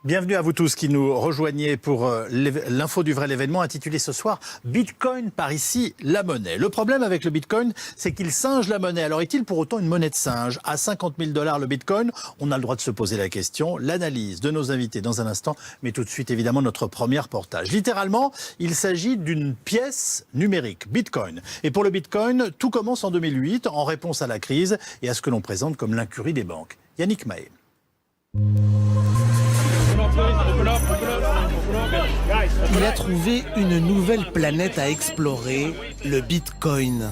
Bienvenue à vous tous qui nous rejoignez pour l'info du vrai l'événement intitulé ce soir « Bitcoin par ici, la monnaie ». Le problème avec le Bitcoin, c'est qu'il singe la monnaie. Alors est-il pour autant une monnaie de singe? À 50 000 $ le Bitcoin, on a le droit de se poser la question. L'analyse de nos invités dans un instant, mais tout de suite évidemment notre premier reportage. Littéralement, il s'agit d'une pièce numérique, Bitcoin. Et pour le Bitcoin, tout commence en 2008 en réponse à la crise et à ce que l'on présente comme l'incurie des banques. Yannick Mahé. Il a trouvé une nouvelle planète à explorer, le Bitcoin.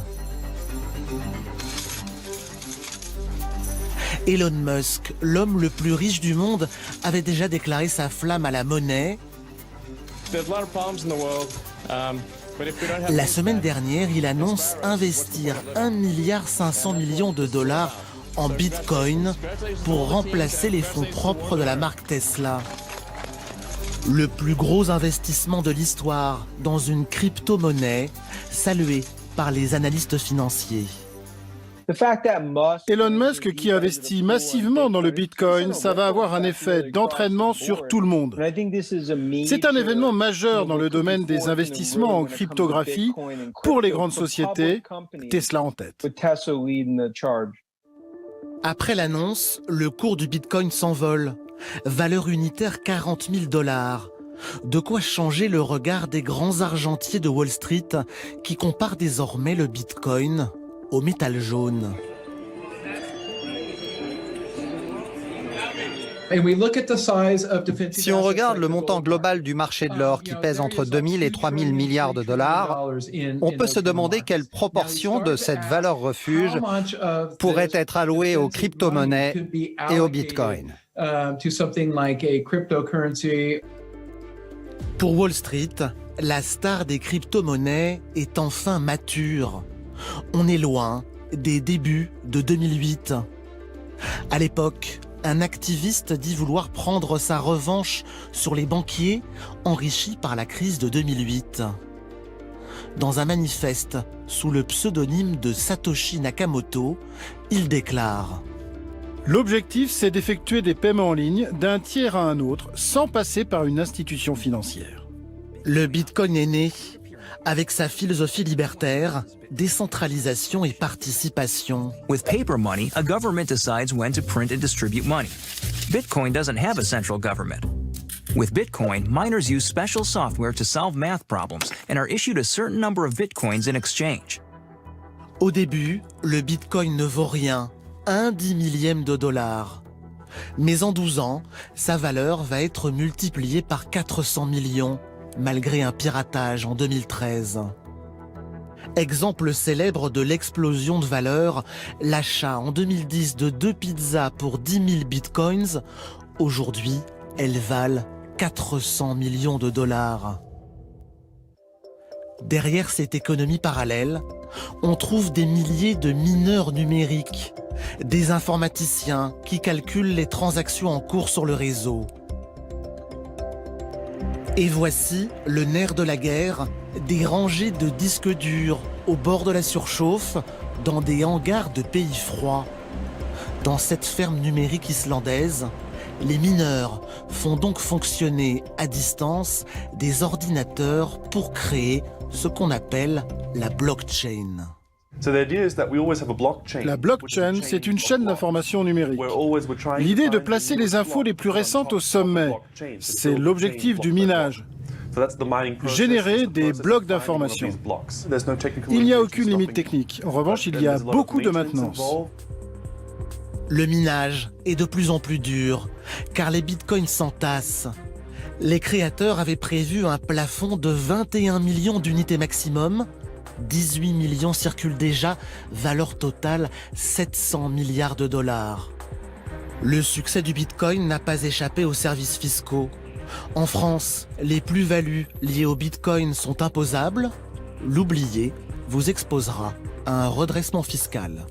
Elon Musk, l'homme le plus riche du monde, avait déjà déclaré sa flamme à la monnaie. La semaine dernière, il annonce investir 1,5 milliard de dollars en Bitcoin pour remplacer les fonds propres de la marque Tesla. Le plus gros investissement de l'histoire dans une crypto-monnaie, salué par les analystes financiers. Elon Musk qui investit massivement dans le Bitcoin, ça va avoir un effet d'entraînement sur tout le monde. C'est un événement majeur dans le domaine des investissements en cryptographie pour les grandes sociétés, Tesla en tête. Après l'annonce, le cours du Bitcoin s'envole. Valeur unitaire 40 000 $. De quoi changer le regard des grands argentiers de Wall Street qui comparent désormais le Bitcoin au métal jaune. Si on regarde le montant global du marché de l'or qui pèse entre 2 000 et 3 000 milliards de dollars, on peut se demander quelle proportion de cette valeur refuge pourrait être allouée aux crypto-monnaies et au Bitcoin. Pour Wall Street, la star des crypto-monnaies est enfin mature. On est loin des débuts de 2008. À l'époque, un activiste dit vouloir prendre sa revanche sur les banquiers enrichis par la crise de 2008. Dans un manifeste sous le pseudonyme de Satoshi Nakamoto, il déclare: L'objectif, c'est d'effectuer des paiements en ligne d'un tiers à un autre sans passer par une institution financière. Le Bitcoin est né avec sa philosophie libertaire, décentralisation et participation. With paper money, a government decides when to print and distribute money. Bitcoin doesn't have a central government. With Bitcoin, miners use special software to solve math problems and are issued a certain number of Bitcoins in exchange. Au début, le Bitcoin ne vaut rien, un 10 000 $. Mais en 12 ans, sa valeur va être multipliée par 400 millions, malgré un piratage en 2013. Exemple célèbre de l'explosion de valeur, l'achat en 2010 de 2 pizzas pour 10 000 bitcoins. Aujourd'hui, elles valent 400 millions de $. Derrière cette économie parallèle, on trouve des milliers de mineurs numériques, des informaticiens qui calculent les transactions en cours sur le réseau. Et voici le nerf de la guerre, des rangées de disques durs au bord de la surchauffe, dans des hangars de pays froids. Dans cette ferme numérique islandaise, les mineurs font donc fonctionner à distance des ordinateurs pour créer ce qu'on appelle la blockchain. La blockchain, c'est une chaîne d'information numérique. L'idée est de placer les infos les plus récentes au sommet. C'est l'objectif du minage. Générer des blocs d'informations. Il n'y a aucune limite technique. En revanche, il y a beaucoup de maintenance. Le minage est de plus en plus dur, car les bitcoins s'entassent. Les créateurs avaient prévu un plafond de 21 millions d'unités maximum. 18 millions circulent déjà, valeur totale 700 milliards de $. Le succès du Bitcoin n'a pas échappé aux services fiscaux. En France, les plus-values liées au Bitcoin sont imposables. L'oublier vous exposera à un redressement fiscal.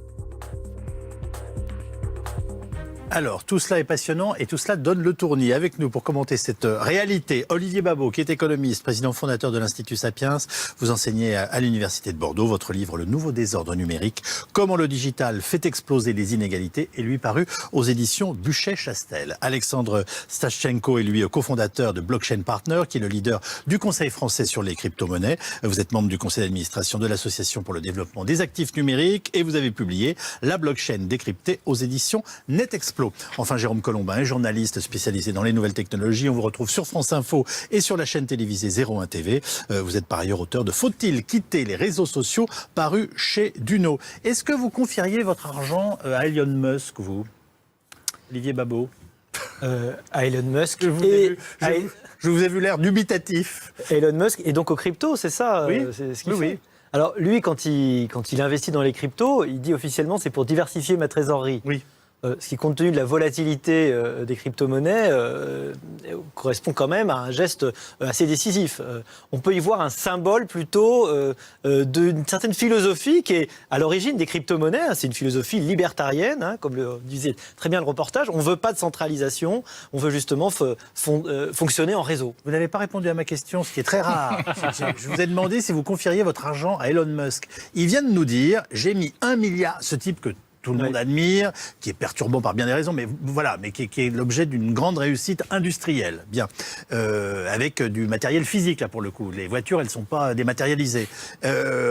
Alors, tout cela est passionnant et tout cela donne le tournis. Avec nous pour commenter cette réalité, Olivier Babot, qui est économiste, président fondateur de l'Institut Sapiens. Vous enseignez à l'Université de Bordeaux. Votre livre, Le nouveau désordre numérique, comment le digital fait exploser les inégalités, est lui paru aux éditions Buchet-Chastel. Alexandre Stashchenko est lui cofondateur de Blockchain Partner, qui est le leader du Conseil français sur les crypto-monnaies. Vous êtes membre du conseil d'administration de l'Association pour le développement des actifs numériques et vous avez publié La blockchain décryptée aux éditions NetExplo. Enfin, Jérôme Colombin, journaliste spécialisé dans les nouvelles technologies. On vous retrouve sur France Info et sur la chaîne télévisée 01 TV. Vous êtes par ailleurs auteur de Faut-il quitter les réseaux sociaux, paru chez Duno. Est-ce que vous confieriez votre argent à Elon Musk, vous, Olivier Babot? À Elon Musk. Je vous ai vu l'air dubitatif. Elon Musk et donc aux cryptos, c'est ça Oui. C'est ce qu'il Oui, fait. oui. Alors lui, quand il investit dans les cryptos, il dit officiellement c'est pour diversifier ma trésorerie. Oui. Ce qui, compte tenu de la volatilité des crypto-monnaies, correspond quand même à un geste assez décisif. On peut y voir un symbole plutôt d'une certaine philosophie qui est à l'origine des crypto-monnaies. C'est une philosophie libertarienne, comme le disait très bien le reportage. On ne veut pas de centralisation, on veut justement fonctionner en réseau. Vous n'avez pas répondu à ma question, ce qui est très rare. Je vous ai demandé si vous confieriez votre argent à Elon Musk. Il vient de nous dire, j'ai mis 1 milliard, ce type que tout le monde admire, qui est perturbant par bien des raisons, mais voilà, mais qui est l'objet d'une grande réussite industrielle, bien, avec du matériel physique là pour le coup. Les voitures, elles sont pas dématérialisées,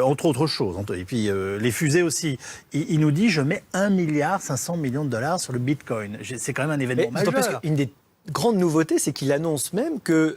entre autres choses. Et puis les fusées aussi. Il nous dit, je mets 1,5 milliard de dollars sur le Bitcoin. C'est quand même un événement majeur. Parce qu'une des grande nouveauté, c'est qu'il annonce même qu'il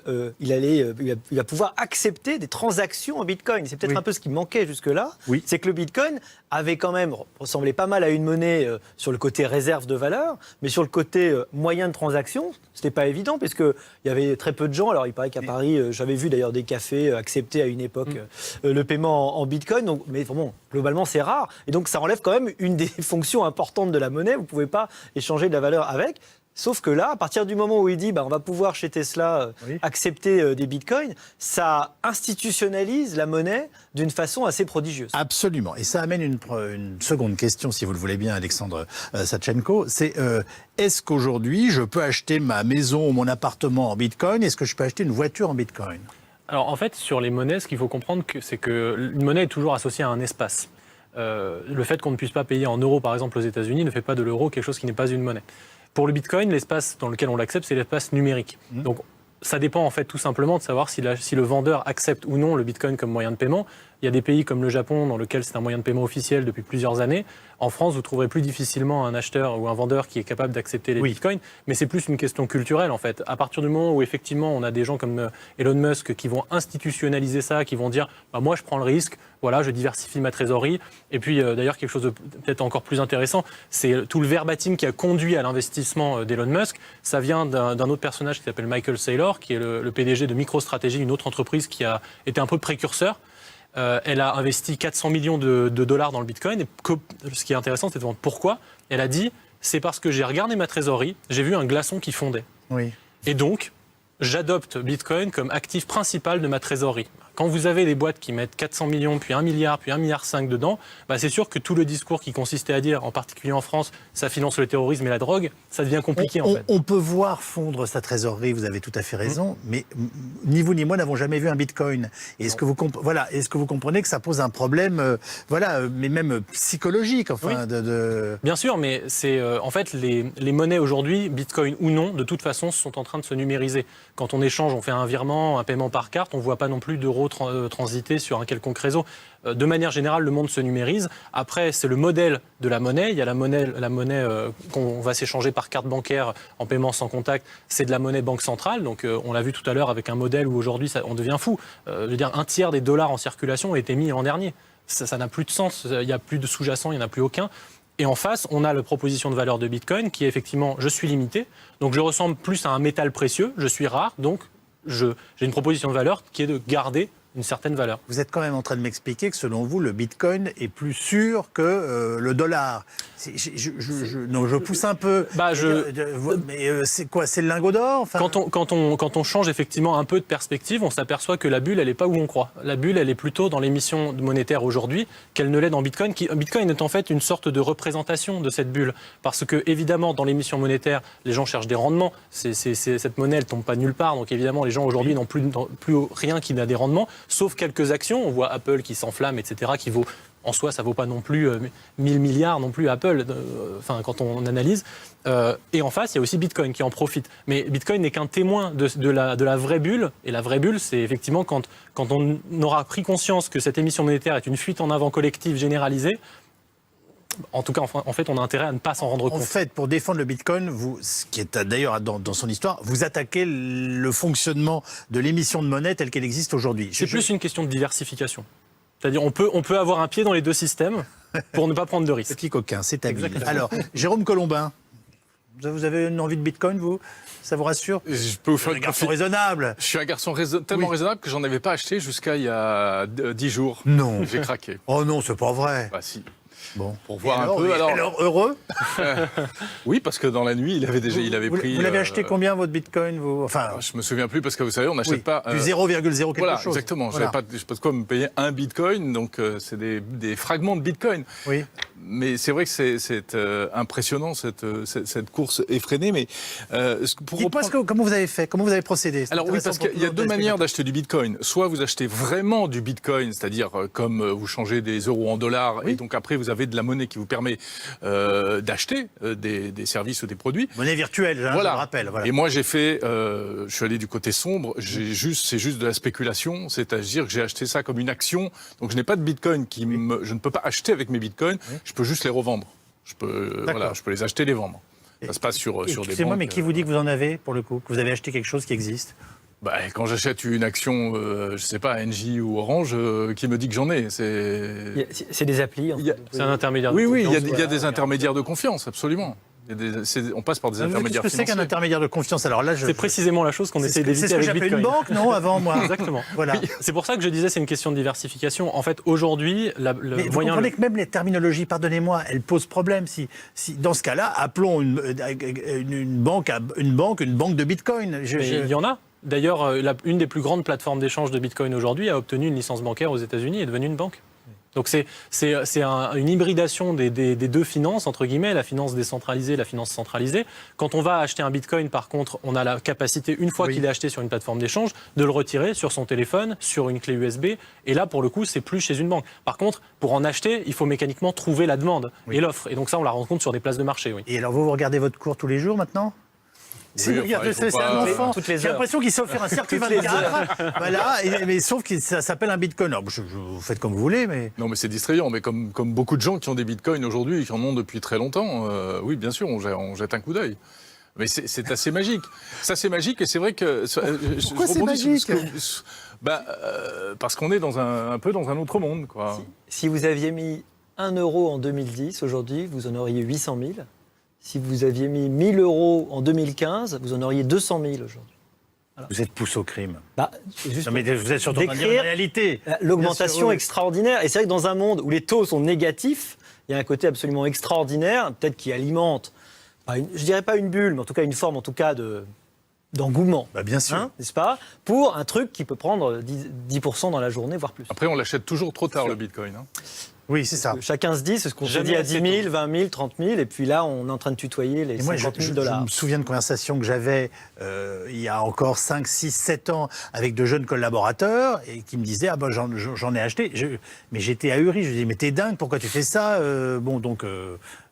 va pouvoir accepter des transactions en Bitcoin. C'est peut-être un peu ce qui manquait jusque-là. Oui. C'est que le Bitcoin avait quand même ressemblé pas mal à une monnaie sur le côté réserve de valeur, mais sur le côté moyen de transaction, c'était pas évident parce que il y avait très peu de gens. Alors il paraît qu'à Paris, j'avais vu d'ailleurs des cafés accepter à une époque le paiement en Bitcoin. Donc, mais bon, globalement c'est rare et donc ça enlève quand même une des fonctions importantes de la monnaie. Vous pouvez pas échanger de la valeur avec. Sauf que là, à partir du moment où il dit on va pouvoir chez Tesla accepter des bitcoins, ça institutionnalise la monnaie d'une façon assez prodigieuse. Absolument. Et ça amène une seconde question, si vous le voulez bien, Alexandre Stashchenko. C'est est-ce qu'aujourd'hui, je peux acheter ma maison ou mon appartement en bitcoin? Est-ce que je peux acheter une voiture en bitcoin? Alors en fait, sur les monnaies, ce qu'il faut comprendre, c'est qu'une monnaie est toujours associée à un espace. Le fait qu'on ne puisse pas payer en euros, par exemple, aux États-Unis, ne fait pas de l'euro quelque chose qui n'est pas une monnaie. Pour le Bitcoin, l'espace dans lequel on l'accepte, c'est l'espace numérique. Donc, ça dépend en fait tout simplement de savoir si le vendeur accepte ou non le Bitcoin comme moyen de paiement. Il y a des pays comme le Japon dans lequel c'est un moyen de paiement officiel depuis plusieurs années. En France, vous trouverez plus difficilement un acheteur ou un vendeur qui est capable d'accepter les Bitcoins, mais c'est plus une question culturelle en fait. À partir du moment où effectivement on a des gens comme Elon Musk qui vont institutionnaliser ça, qui vont dire moi je prends le risque, voilà, je diversifie ma trésorerie. Et puis d'ailleurs quelque chose de peut-être encore plus intéressant, c'est tout le verbatim qui a conduit à l'investissement d'Elon Musk. Ça vient d'un autre personnage qui s'appelle Michael Saylor, qui est le PDG de MicroStrategy, une autre entreprise qui a été un peu précurseur. Elle a investi 400 millions de dollars dans le Bitcoin. Et ce qui est intéressant, c'est de voir pourquoi. Elle a dit, c'est parce que j'ai regardé ma trésorerie, j'ai vu un glaçon qui fondait. Oui. Et donc, j'adopte Bitcoin comme actif principal de ma trésorerie. Quand vous avez des boîtes qui mettent 400 millions, puis 1 milliard, puis 1,5 milliard dedans, c'est sûr que tout le discours qui consistait à dire, en particulier en France, ça finance le terrorisme et la drogue, ça devient compliqué en fait. On peut voir fondre sa trésorerie, vous avez tout à fait raison, mais ni vous ni moi n'avons jamais vu un bitcoin. Est-ce que vous comprenez que ça pose un problème, mais même psychologique, enfin, Bien sûr, mais c'est en fait les monnaies aujourd'hui, bitcoin ou non, de toute façon, sont en train de se numériser. Quand on échange, on fait un virement, un paiement par carte, on ne voit pas non plus d'euros transiter sur un quelconque réseau. De manière générale, le monde se numérise. Après, c'est le modèle de la monnaie. Il y a la monnaie qu'on va s'échanger par carte bancaire en paiement sans contact. C'est de la monnaie banque centrale. Donc, on l'a vu tout à l'heure avec un modèle où aujourd'hui, on devient fou. Je veux dire, 1/3 des dollars en circulation ont été mis l'an dernier. Ça n'a plus de sens. Il n'y a plus de sous-jacent, il n'y en a plus aucun. Et en face, on a la proposition de valeur de Bitcoin qui est effectivement, je suis limité. Donc, je ressemble plus à un métal précieux. Je suis rare. Donc, j'ai une proposition de valeur qui est de garder une certaine valeur. Vous êtes quand même en train de m'expliquer que selon vous, le Bitcoin est plus sûr que le dollar. Non, je pousse un peu. Mais c'est quoi? C'est le lingot d'or? Enfin... Quand on change effectivement un peu de perspective, on s'aperçoit que la bulle, elle n'est pas où on croit. La bulle, elle est plutôt dans l'émission monétaire aujourd'hui qu'elle ne l'est dans Bitcoin. Bitcoin est en fait une sorte de représentation de cette bulle. Parce que, évidemment, dans l'émission monétaire, les gens cherchent des rendements. Cette monnaie, elle ne tombe pas nulle part. Donc, évidemment, les gens aujourd'hui n'ont plus rien qui n'a des rendements, sauf quelques actions. On voit Apple qui s'enflamme, etc., qui vaut... En soi, ça ne vaut pas non plus 1000 milliards non plus Apple, quand on analyse. Et en face, il y a aussi Bitcoin qui en profite. Mais Bitcoin n'est qu'un témoin de la vraie bulle. Et la vraie bulle, c'est effectivement quand on aura pris conscience que cette émission monétaire est une fuite en avant collective généralisée. En tout cas, en fait, on a intérêt à ne pas s'en rendre compte. En fait, pour défendre le Bitcoin, ce qui est d'ailleurs dans son histoire, vous attaquez le fonctionnement de l'émission de monnaie telle qu'elle existe aujourd'hui. C'est plus une question de diversification. C'est-à-dire on peut avoir un pied dans les deux systèmes pour ne pas prendre de risques. Petit coquin, c'est habile. Alors, Jérôme Colombin, vous avez une envie de Bitcoin, vous? Ça vous rassure? Je peux vous faire un garçon raisonnable. Je suis un garçon tellement raisonnable que j'en avais pas acheté jusqu'à il y a 10 jours. Non. J'ai craqué. Oh non, c'est pas vrai. Bah si. Bon. Pour voir alors, un peu. Alors heureux? Oui, parce que dans la nuit, il avait pris. Vous l'avez acheté combien votre Bitcoin, vous? Enfin, je me souviens plus parce que vous savez, on n'achète pas. Du 0,0 quelque voilà, chose. Exactement. Voilà. Je n'ai pas de quoi me payer un Bitcoin, donc c'est des fragments de Bitcoin. Oui. Mais c'est vrai que c'est impressionnant cette course effrénée. Mais dites-moi comment vous avez fait, comment vous avez procédé. Alors oui, parce qu'il y a deux manières d'acheter du Bitcoin. Soit vous achetez vraiment du Bitcoin, c'est-à-dire comme vous changez des euros en dollars, et donc après vous avez de la monnaie qui vous permet d'acheter des services ou des produits. Monnaie virtuelle, je le rappelle. Voilà. Et moi j'ai fait, je suis allé du côté sombre. C'est juste de la spéculation, c'est-à-dire que j'ai acheté ça comme une action. Donc je n'ai pas de Bitcoin je ne peux pas acheter avec mes Bitcoins. Oui. Je peux juste les revendre. Je peux les acheter et les vendre. Ça se passe sur des banques. Excusez-moi, mais qui vous dit que vous en avez, pour le coup, que vous avez acheté quelque chose qui existe? Quand j'achète une action, je sais pas, Engie ou Orange, qui me dit que j'en ai? C'est des applis. C'est un intermédiaire. Oui, il y a des intermédiaires de confiance, absolument. On passe par des intermédiaires financiers. Qu'est-ce que c'est qu'un intermédiaire de confiance? Alors là, c'est précisément la chose qu'on essaie d'éviter avec Bitcoin. C'est ce que j'appelle une banque, non, avant moi. Exactement. Voilà. Oui, c'est pour ça que je disais c'est une question de diversification. En fait, aujourd'hui, mais vous comprenez que même les terminologies, pardonnez-moi, elles posent problème. Si dans ce cas-là, appelons une banque de Bitcoin. Il y en a. D'ailleurs, une des plus grandes plateformes d'échange de Bitcoin aujourd'hui a obtenu une licence bancaire aux États-Unis et est devenue une banque. Donc c'est une hybridation des deux finances, entre guillemets, la finance décentralisée, la finance centralisée. Quand on va acheter un Bitcoin, par contre, on a la capacité, une fois qu'il est acheté sur une plateforme d'échange, de le retirer sur son téléphone, sur une clé USB. Et là, pour le coup, c'est plus chez une banque. Par contre, pour en acheter, il faut mécaniquement trouver la demande et l'offre. Et donc ça, on la rencontre sur des places de marché. Oui. Et alors, vous regardez votre cours tous les jours maintenant? C'est un enfant. J'ai l'impression qu'il sait faire un circuit 24. Voilà, mais sauf que ça s'appelle un bitcoin. Alors, vous faites comme vous voulez, mais... Non, mais c'est distrayant. Mais comme beaucoup de gens qui ont des bitcoins aujourd'hui et qui en ont depuis très longtemps, oui, bien sûr, on jette un coup d'œil. Mais c'est assez magique. Ça, c'est magique et c'est vrai que... Pourquoi c'est magique? Parce qu'on est un peu dans un autre monde, quoi. Si vous aviez mis 1 euro en 2010, aujourd'hui, vous en auriez 800 000. Si vous aviez mis 1 000 euros en 2015, vous en auriez 200 000 aujourd'hui. Voilà. Vous êtes poussé au crime. Juste non, mais vous êtes surtout en train de dire une réalité. L'augmentation extraordinaire. Et c'est vrai que dans un monde où les taux sont négatifs, il y a un côté absolument extraordinaire, peut-être qui alimente, je dirais pas une bulle, mais en tout cas une forme en tout cas d'engouement. Bien sûr. N'est-ce pas? Pour un truc qui peut prendre 10% dans la journée, voire plus. Après, on l'achète toujours trop tard, le Bitcoin. Oui, c'est ça. Chacun se dit, c'est ce qu'on se dit à 10 000, 20 000, 30 000, et puis là, on est en train de tutoyer les 50 000 $. Je me souviens de conversations que j'avais il y a encore 5, 6, 7 ans avec de jeunes collaborateurs et qui me disaient « Ah ben j'en ai acheté ». Mais j'étais ahuri, je disais « Mais t'es dingue, pourquoi tu fais ça ?»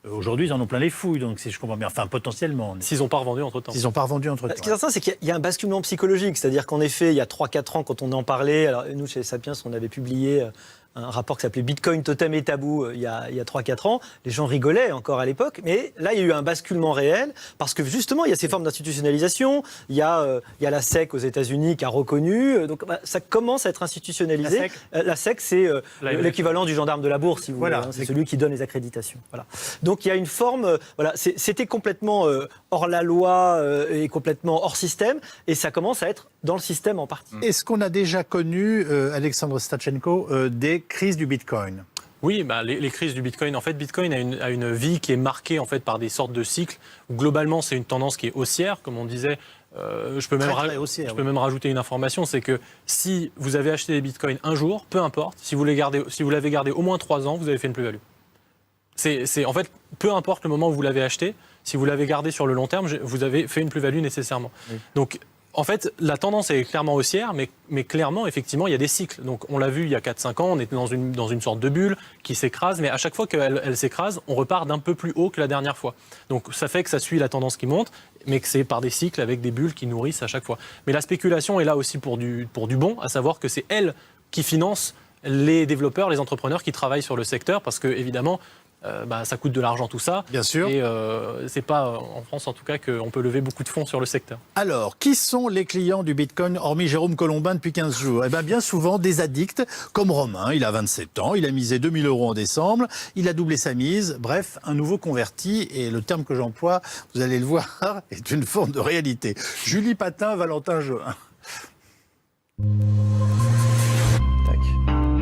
Aujourd'hui, ils en ont plein les fouilles, donc si je comprends bien, enfin potentiellement. S'ils n'ont pas revendu entre-temps. S'ils n'ont pas revendu entre-temps. Ce qui est certain, c'est qu'il y a un basculement psychologique, c'est-à-dire qu'en effet, il y a 3-4 ans, quand on en parlait, alors nous, chez Sapiens, on avait publié un rapport qui s'appelait Bitcoin, Totem et Tabou il y a 3-4 ans. Les gens rigolaient encore à l'époque, mais là, il y a eu un basculement réel, parce que justement, il y a ces formes d'institutionnalisation, il y a la SEC aux États-Unis qui a reconnu, donc ça commence à être institutionnalisé. La SEC, c'est l'équivalent du gendarme de la bourse, si vous voulez, c'est celui qui donne les accréditations. Voilà. Donc il y a une forme, c'était complètement hors la loi et complètement hors système, et ça commence à être dans le système en partie. Est-ce qu'on a déjà connu, Alexandre Stachenko, des crises du Bitcoin? Oui, les crises du Bitcoin. En fait, Bitcoin a une vie qui est marquée en fait par des sortes de cycles où globalement c'est une tendance qui est haussière, comme on disait. Je peux même rajouter une information, c'est que si vous avez acheté des Bitcoins un jour, peu importe, si vous l'avez gardé au moins 3 ans, vous avez fait une plus-value. C'est en fait, peu importe le moment où vous l'avez acheté, si vous l'avez gardé sur le long terme, vous avez fait une plus-value nécessairement. Oui. Donc, en fait, la tendance est clairement haussière, mais clairement, effectivement, il y a des cycles. Donc, on l'a vu il y a 4-5 ans, on était dans une sorte de bulle qui s'écrase, mais à chaque fois qu'elle s'écrase, on repart d'un peu plus haut que la dernière fois. Donc, ça fait que ça suit la tendance qui monte, mais que c'est par des cycles avec des bulles qui nourrissent à chaque fois. Mais la spéculation est là aussi pour du bon, à savoir que c'est elle qui finance les développeurs, les entrepreneurs qui travaillent sur le secteur, parce que, évidemment, ça coûte de l'argent tout ça. Bien sûr. Et c'est pas en France en tout cas qu'on peut lever beaucoup de fonds sur le secteur. Alors, qui sont les clients du Bitcoin hormis Jérôme Colombin depuis 15 jours ? Eh bien souvent des addicts comme Romain, il a 27 ans, il a misé 2000 € en décembre, il a doublé sa mise, bref, un nouveau converti, et le terme que j'emploie, vous allez le voir, est une forme de réalité. Julie Patin, Valentin Join.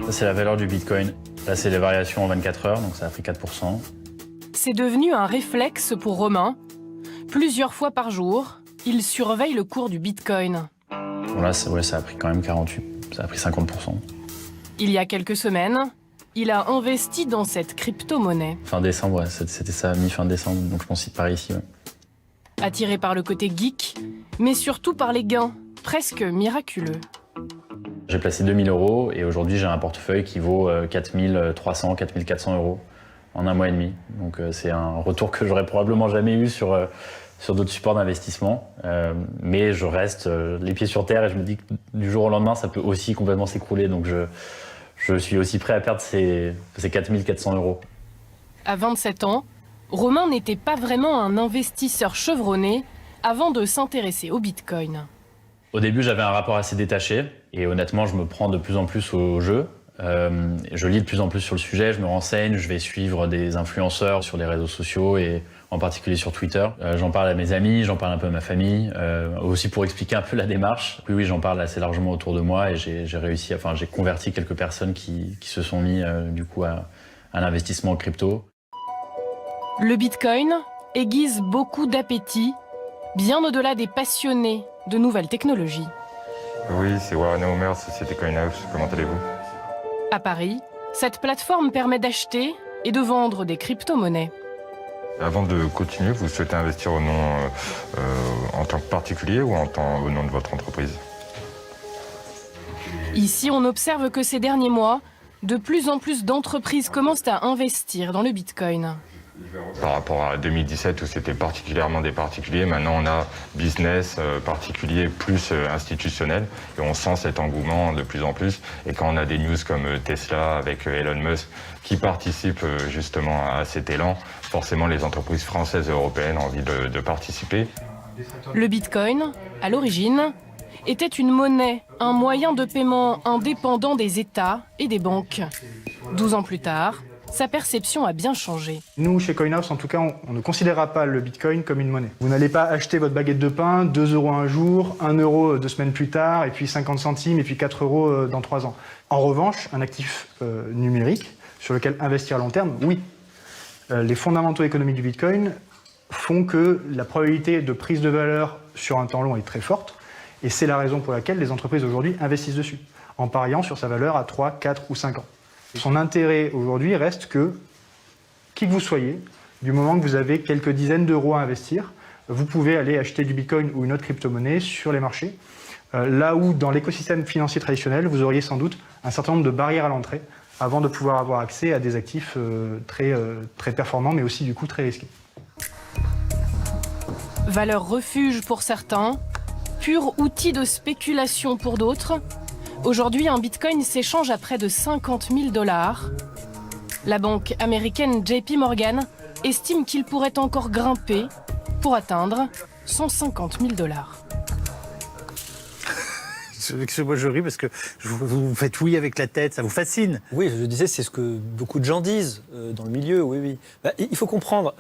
Ça, c'est la valeur du Bitcoin. Là, c'est les variations en 24 heures, donc ça a pris 4%. C'est devenu un réflexe pour Romain. Plusieurs fois par jour, il surveille le cours du Bitcoin. Bon, là, ça a pris quand même 48%, ça a pris 50%. Il y a quelques semaines, il a investi dans cette crypto-monnaie. Fin décembre, c'était ça, mi-fin décembre, donc je m'en cite par ici. Ouais. Attiré par le côté geek, mais surtout par les gains, presque miraculeux. J'ai placé 2000 € et aujourd'hui j'ai un portefeuille qui vaut 4300, 4400 € en un mois et demi. Donc c'est un retour que j'aurais probablement jamais eu sur d'autres supports d'investissement. Mais je reste les pieds sur terre et je me dis que du jour au lendemain ça peut aussi complètement s'écrouler. Donc je suis aussi prêt à perdre ces 4400 €. À 27 ans, Romain n'était pas vraiment un investisseur chevronné avant de s'intéresser au Bitcoin. Au début, j'avais un rapport assez détaché et honnêtement, je me prends de plus en plus au jeu. Je lis de plus en plus sur le sujet, je me renseigne, je vais suivre des influenceurs sur les réseaux sociaux et en particulier sur Twitter. J'en parle à mes amis, j'en parle un peu à ma famille, aussi pour expliquer un peu la démarche. Oui, j'en parle assez largement autour de moi et j'ai converti quelques personnes qui se sont mis du coup à l'investissement en crypto. Le Bitcoin aiguise beaucoup d'appétit, bien au-delà des passionnés de nouvelles technologies. Oui, c'est Warren Homer, Société CoinHouse. Comment allez-vous ? À Paris, cette plateforme permet d'acheter et de vendre des crypto-monnaies. Avant de continuer, vous souhaitez investir au nom en tant que particulier ou au nom de votre entreprise ? Ici, on observe que ces derniers mois, de plus en plus d'entreprises commencent à investir dans le Bitcoin. Par rapport à 2017 où c'était particulièrement des particuliers, maintenant on a business, particulier plus institutionnel et on sent cet engouement de plus en plus. Et quand on a des news comme Tesla avec Elon Musk qui participent justement à cet élan, forcément les entreprises françaises et européennes ont envie de participer. Le Bitcoin, à l'origine, était une monnaie, un moyen de paiement indépendant des États et des banques. 12 ans plus tard, sa perception a bien changé. Nous, chez CoinHouse, en tout cas, on ne considérera pas le Bitcoin comme une monnaie. Vous n'allez pas acheter votre baguette de pain, 2 € un jour, 1 € 2 semaines plus tard, et puis 50 centimes, et puis 4 € dans 3 ans. En revanche, un actif numérique sur lequel investir à long terme, oui. Les fondamentaux économiques du Bitcoin font que la probabilité de prise de valeur sur un temps long est très forte, et c'est la raison pour laquelle les entreprises aujourd'hui investissent dessus, en pariant sur sa valeur à 3, 4 ou 5 ans. Son intérêt aujourd'hui reste que, qui que vous soyez, du moment que vous avez quelques dizaines d'euros à investir, vous pouvez aller acheter du Bitcoin ou une autre crypto-monnaie sur les marchés, là où dans l'écosystème financier traditionnel, vous auriez sans doute un certain nombre de barrières à l'entrée avant de pouvoir avoir accès à des actifs très performants, mais aussi du coup très risqués. Valeur refuge pour certains, pur outil de spéculation pour d'autres. Aujourd'hui, un Bitcoin s'échange à près de 50 000 $. La banque américaine JP Morgan estime qu'il pourrait encore grimper pour atteindre 150 000 $. Moi, je ris parce que vous faites oui avec la tête, ça vous fascine. Oui, je disais, c'est ce que beaucoup de gens disent dans le milieu, oui. Il faut comprendre,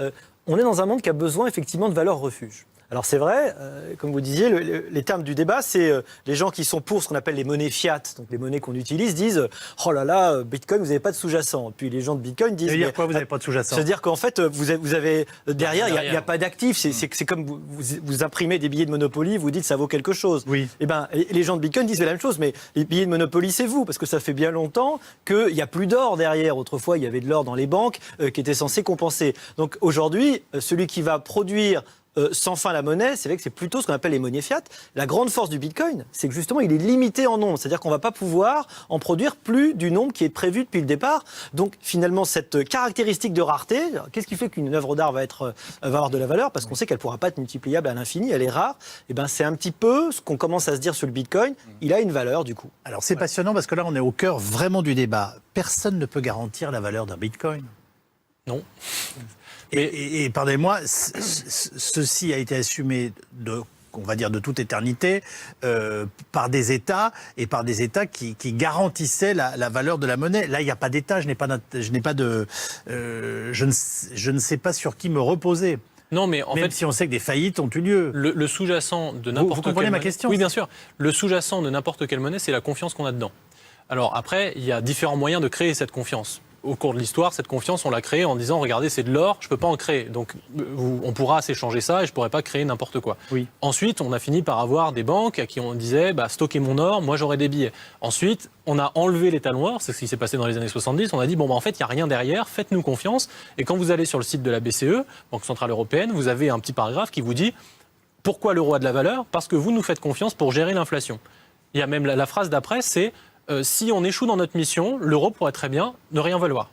on est dans un monde qui a besoin effectivement de valeurs refuge. Alors c'est vrai, comme vous disiez, les termes du débat, c'est les gens qui sont pour ce qu'on appelle les monnaies fiat, donc les monnaies qu'on utilise, disent « Oh là là, Bitcoin, vous n'avez pas de sous-jacent ». Puis les gens de Bitcoin disent… Ça veut dire quoi, vous n'avez pas de sous-jacent ? C'est-à-dire qu'en fait, vous avez derrière, il n'y a pas d'actifs. C'est comme vous imprimez des billets de Monopoly, vous dites « ça vaut quelque chose ». Oui. Et les gens de Bitcoin disent la même chose, mais les billets de Monopoly, c'est vous, parce que ça fait bien longtemps qu'il n'y a plus d'or derrière. Autrefois, il y avait de l'or dans les banques qui était censé compenser. Donc aujourd'hui, celui qui va produire sans fin la monnaie, c'est vrai que c'est plutôt ce qu'on appelle les monnaies fiat. La grande force du Bitcoin, c'est que justement, il est limité en nombre. C'est-à-dire qu'on ne va pas pouvoir en produire plus du nombre qui est prévu depuis le départ. Donc finalement, cette caractéristique de rareté, qu'est-ce qui fait qu'une œuvre d'art va avoir de la valeur ? Parce qu'on sait qu'elle ne pourra pas être multipliable à l'infini, elle est rare. Et ben, c'est un petit peu ce qu'on commence à se dire sur le Bitcoin. Il a une valeur du coup. Alors c'est passionnant parce que là, on est au cœur vraiment du débat. Personne ne peut garantir la valeur d'un Bitcoin. Non. Et pardonnez-moi, ceci a été assumé on va dire de toute éternité, par des États et par des États qui garantissaient la valeur de la monnaie. Là, il n'y a pas d'État, je ne sais pas sur qui me reposer. Non, mais en Même fait, si on sait que des faillites ont eu lieu. Le sous-jacent de n'importe quelle Vous comprenez ma monnaie… question ? Oui, bien sûr. Le sous-jacent de n'importe quelle monnaie, c'est la confiance qu'on a dedans. Alors après, il y a différents moyens de créer cette confiance. Au cours de l'histoire, cette confiance, on l'a créée en disant « Regardez, c'est de l'or, je ne peux pas en créer. Donc, on pourra s'échanger ça et je ne pourrai pas créer n'importe quoi. » Oui. Ensuite, on a fini par avoir des banques à qui on disait « Stockez mon or, moi j'aurai des billets. » Ensuite, on a enlevé l'étalon or, c'est ce qui s'est passé dans les années 70. On a dit « En fait, il n'y a rien derrière, faites-nous confiance. » Et quand vous allez sur le site de la BCE, Banque Centrale Européenne, vous avez un petit paragraphe qui vous dit « Pourquoi l'euro a de la valeur ? Parce que vous nous faites confiance pour gérer l'inflation. » Il y a même la phrase d'après, c'est si on échoue dans notre mission, l'euro pourrait très bien ne rien valoir.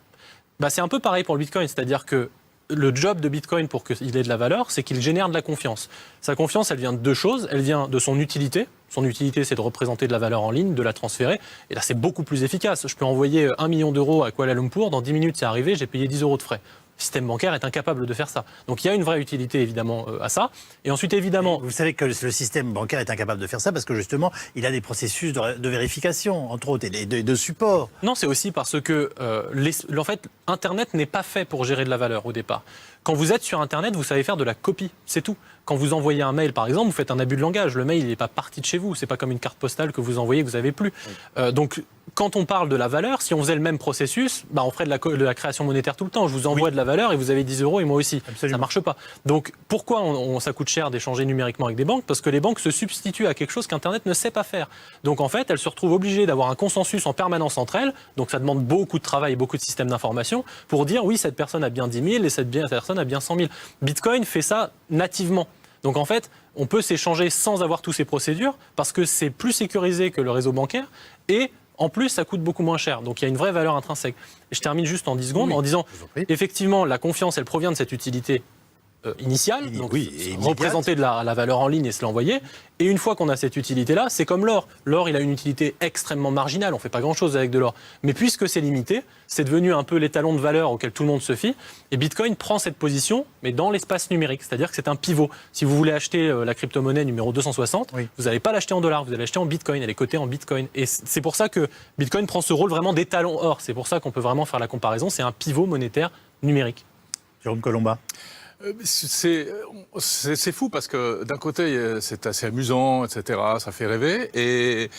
C'est un peu pareil pour le Bitcoin, c'est-à-dire que le job de Bitcoin pour qu'il ait de la valeur, c'est qu'il génère de la confiance. Sa confiance, elle vient de deux choses. Elle vient de son utilité. Son utilité, c'est de représenter de la valeur en ligne, de la transférer. Et là, c'est beaucoup plus efficace. Je peux envoyer 1 million d'euros à Kuala Lumpur, dans 10 minutes, c'est arrivé, j'ai payé 10 euros de frais. Le système bancaire est incapable de faire ça. Donc il y a une vraie utilité évidemment à ça. Et ensuite évidemment... Vous savez que le système bancaire est incapable de faire ça parce que justement il a des processus de vérification, entre autres, et de support. Non, c'est aussi parce que en fait, Internet n'est pas fait pour gérer de la valeur au départ. Quand vous êtes sur Internet, vous savez faire de la copie, c'est tout. Quand vous envoyez un mail, par exemple, vous faites un abus de langage. Le mail, il n'est pas parti de chez vous. C'est pas comme une carte postale que vous envoyez que vous n'avez plus. Donc, quand on parle de la valeur, si on faisait le même processus, on ferait de la création monétaire tout le temps. Je vous envoie de la valeur et vous avez 10 euros et moi aussi. Absolument. Ça marche pas. Donc, pourquoi ça coûte cher d'échanger numériquement avec des banques ? Parce que les banques se substituent à quelque chose qu'Internet ne sait pas faire. Donc, en fait, elles se retrouvent obligées d'avoir un consensus en permanence entre elles. Donc, ça demande beaucoup de travail et beaucoup de systèmes d'information pour dire oui, cette personne a bien 10 000 et cette personne a bien 100 000. Bitcoin fait ça nativement. Donc en fait, on peut s'échanger sans avoir toutes ces procédures parce que c'est plus sécurisé que le réseau bancaire et en plus, ça coûte beaucoup moins cher. Donc il y a une vraie valeur intrinsèque. Et je termine juste en 10 secondes en disant, effectivement, la confiance, elle provient de cette utilité initiale, donc représenter de la valeur en ligne et se l'envoyer. Et une fois qu'on a cette utilité-là, c'est comme l'or. L'or, il a une utilité extrêmement marginale, on ne fait pas grand-chose avec de l'or. Mais puisque c'est limité, c'est devenu un peu l'étalon de valeur auquel tout le monde se fie. Et Bitcoin prend cette position, mais dans l'espace numérique, c'est-à-dire que c'est un pivot. Si vous voulez acheter la crypto-monnaie numéro 260, vous n'allez pas l'acheter en dollars, vous allez l'acheter en Bitcoin, elle est cotée en Bitcoin. Et c'est pour ça que Bitcoin prend ce rôle vraiment d'étalon or. C'est pour ça qu'on peut vraiment faire la comparaison, c'est un pivot monétaire numérique. Jérôme Colomba. C'est fou parce que d'un côté c'est assez amusant, etc. Ça fait rêver et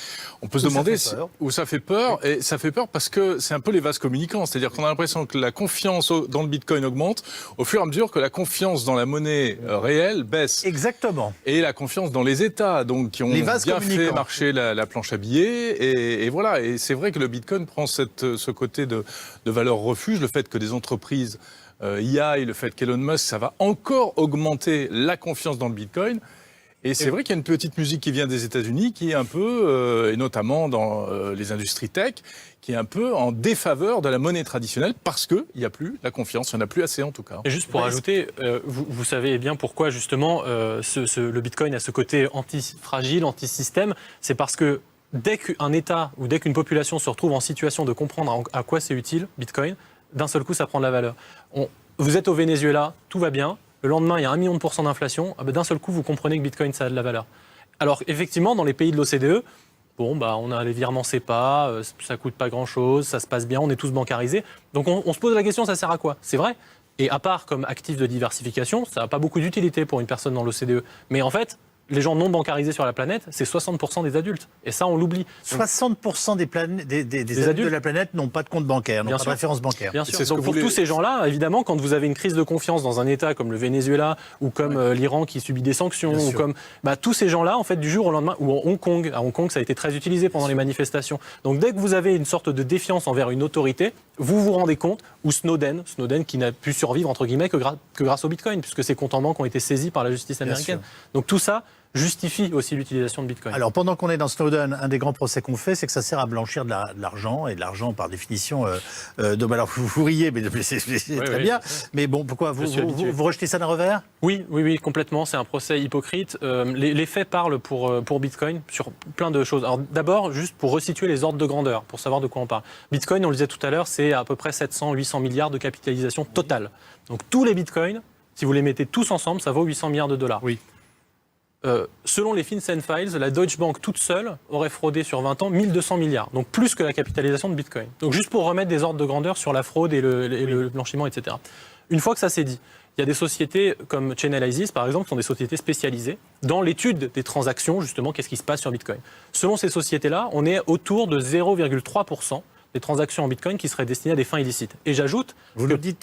on peut se demander où ça fait peur. Et ça fait peur parce que c'est un peu les vases communicants, c'est-à-dire qu'on a l'impression que la confiance dans le Bitcoin augmente au fur et à mesure que la confiance dans la monnaie réelle baisse. Exactement. Et la confiance dans les États, donc qui ont bien fait marcher la planche à billets et voilà. Et c'est vrai que le Bitcoin prend ce côté de valeur refuge, le fait que des entreprises IA et le fait qu'Elon Musk, ça va encore augmenter la confiance dans le Bitcoin. Et c'est vrai qu'il y a une petite musique qui vient des États-Unis qui est un peu, et notamment dans les industries tech, qui est un peu en défaveur de la monnaie traditionnelle parce qu'il n'y a plus la confiance, il n'y en a plus assez en tout cas. Et juste pour ajouter, vous savez bien pourquoi justement le Bitcoin a ce côté anti-fragile, anti-système, c'est parce que dès qu'un État ou dès qu'une population se retrouve en situation de comprendre à quoi c'est utile, Bitcoin, d'un seul coup, ça prend de la valeur. Vous êtes au Venezuela, tout va bien. Le lendemain, il y a 1 million % d'inflation. D'un seul coup, vous comprenez que Bitcoin, ça a de la valeur. Alors, effectivement, dans les pays de l'OCDE, on a les virements SEPA, ça ne coûte pas grand-chose, ça se passe bien, on est tous bancarisés. Donc, on se pose la question, ça sert à quoi ? C'est vrai. Et à part comme actif de diversification, ça n'a pas beaucoup d'utilité pour une personne dans l'OCDE. Mais en fait, les gens non bancarisés sur la planète, c'est 60% des adultes. Et ça, on l'oublie. 60% des adultes de la planète n'ont pas de compte bancaire, n'ont pas de référence bancaire. Bien sûr. Donc pour tous ces gens-là, évidemment, quand vous avez une crise de confiance dans un État comme le Venezuela ou comme l'Iran qui subit des sanctions, ou comme tous ces gens-là, en fait, du jour au lendemain, ou à Hong Kong, ça a été très utilisé pendant les manifestations. Donc dès que vous avez une sorte de défiance envers une autorité, vous vous rendez compte, ou Snowden qui n'a pu survivre, entre guillemets, que grâce au Bitcoin, puisque ses comptes en banque ont été saisis par la justice américaine. Donc tout ça justifie aussi l'utilisation de Bitcoin. Alors, pendant qu'on est dans Snowden, un des grands procès qu'on fait, c'est que ça sert à blanchir de l'argent, et de l'argent, par définition, alors vous riez, mais c'est très bien. Mais bon, pourquoi vous rejetez ça d'un revers ? Oui, complètement. C'est un procès hypocrite. Les faits parlent pour Bitcoin sur plein de choses. Alors, d'abord, juste pour resituer les ordres de grandeur, pour savoir de quoi on parle. Bitcoin, on le disait tout à l'heure, c'est à peu près 700-800 milliards de capitalisation totale. Donc, tous les Bitcoins, si vous les mettez tous ensemble, ça vaut 800 milliards de dollars. Oui. Selon les FinCEN Files, la Deutsche Bank toute seule aurait fraudé sur 20 ans 1200 milliards, donc plus que la capitalisation de Bitcoin. Donc juste pour remettre des ordres de grandeur sur la fraude et le blanchiment, etc. Une fois que ça s'est dit, il y a des sociétés comme Chainalysis, par exemple, qui sont des sociétés spécialisées dans l'étude des transactions, justement, qu'est-ce qui se passe sur Bitcoin. Selon ces sociétés-là, on est autour de 0,3% des transactions en Bitcoin qui seraient destinées à des fins illicites. Et j'ajoute... Vous nous dites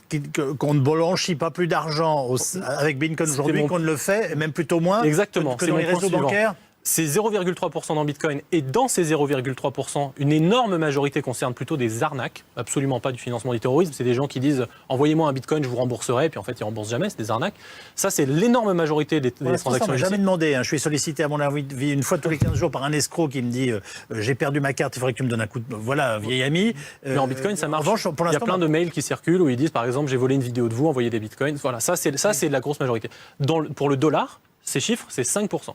qu'on ne blanchit pas plus d'argent avec Bitcoin aujourd'hui qu'on ne le fait, et même plutôt moins. Exactement. Que dans les réseaux bancaires. C'est 0,3% dans Bitcoin. Et dans ces 0,3%, une énorme majorité concerne plutôt des arnaques, absolument pas du financement du terrorisme. C'est des gens qui disent « envoyez-moi un Bitcoin, je vous rembourserai », et puis en fait, ils ne remboursent jamais, c'est des arnaques. Ça, c'est l'énorme majorité des transactions illicites. Je n'ai jamais demandé. Je suis sollicité à mon avis une fois tous les 15 jours par un escroc qui me dit « j'ai perdu ma carte, il faudrait que tu me donnes un coup de... » Voilà, vieil ami. Mais en Bitcoin, ça marche. Il y a plein de mails qui circulent où ils disent, par exemple, « j'ai volé une vidéo de vous, envoyez des Bitcoins ». Voilà, ça, c'est la grosse majorité. Pour le dollar, ces chiffres, c'est 5%.